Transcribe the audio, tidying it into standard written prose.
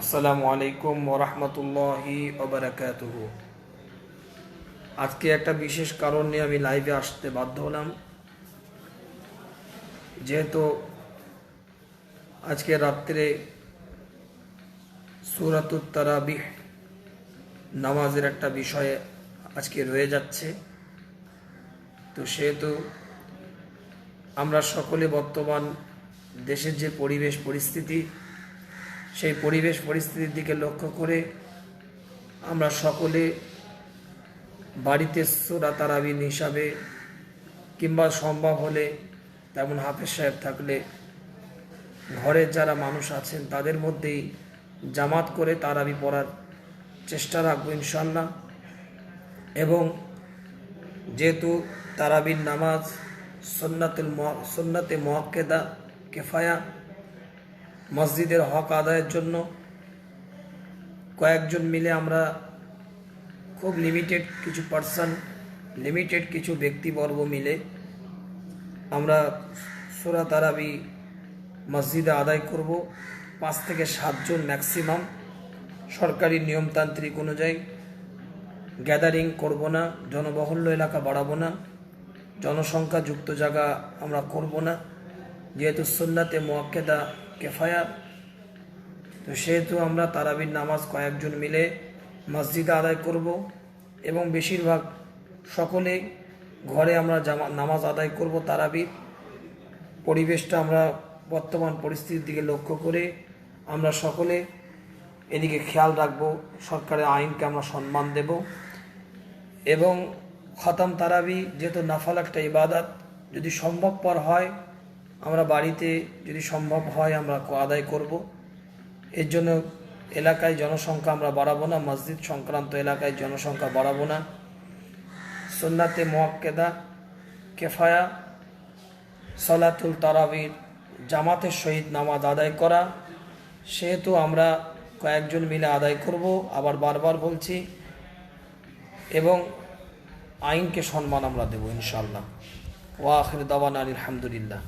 আসসালামু আলাইকুম ওরহমতুল্লাহি ওবারাকাতুহু। আজকে একটা বিশেষ কারণ নিয়ে আমি লাইভে আসতে বাধ্য হলাম, যেহেতু আজকে রাত্রে সূরাতুত তারাবিহ নামাজের একটা বিষয় আজকে রয়ে যাচ্ছে। তো সেহেতু আমরা সকলে বর্তমান দেশের যে পরিবেশ পরিস্থিতি, সেই পরিবেশ পরিস্থিতির দিকে লক্ষ্য করে আমরা সকলে বাড়িতে সূরা তারাবিহ হিসাবে কিংবা সম্ভব হলে তেমন হাফেজ সাহেব থাকলে ঘরের যারা মানুষ আছেন তাদের মধ্যেই জামাত করে তারাবি পড়ার চেষ্টা রাখবো ইনশাল্লাহ। এবং যেহেতু তারাবির নামাজ সুন্নাতে মুআক্কাদা কিফায়া, মসজিদের হক আদায়ের জন্য কয়েকজন মিলে আমরা খুব লিমিটেড কিছু ব্যক্তিবর্গ মিলে আমরা সূরা তারাবি মসজিদে আদায় করব। 5 থেকে 7 জন ম্যাক্সিমাম। সরকারি নিয়মতান্ত্রিক অনুযায়ী গ্যাদারিং করব না, জনবহুল্য এলাকা বাড়াবো না, জনসংখ্যা যুক্ত জায়গা আমরা করব না, যেহেতু সুন্নাতে মুআক্কাদা কিফায়া। তো সেহেতু আমরা তারাবির নামাজ কয়েকজন মিলে মসজিদে আদায় করব এবং বেশিরভাগ সকলে ঘরে আমরা নামাজ আদায় করব তারাবির। পরিবেশটা আমরা বর্তমান পরিস্থিতির দিকে লক্ষ্য করে আমরা সকলে এদিকে খেয়াল রাখব, সরকারের আইনকে আমরা সম্মান দেব। এবং খতম তারাবি যেহেতু নাফল একটা ইবাদত, যদি সম্ভবপর হয় আমরা বাড়িতে, যদি সম্ভব হয় আমরা আদায় করব। এর জন্য এলাকায় জনসংখ্যা আমরা বাড়াবো না, মসজিদ সংক্রান্ত এলাকায় জনসংখ্যা বাড়াবো না। সুন্নাতে মুআক্কাদা কিফায়া সালাতুল তারাবির জামাতের সহিত নামাজ আদায় করা, সেহেতু আমরা কয়েকজন মিলে আদায় করব, আবার বারবার বলছি, এবং আইনকে সম্মান আমরা দেব ইনশাআল্লাহ। ওয়া আখির দাওয়ানা আলহামদুলিল্লাহ।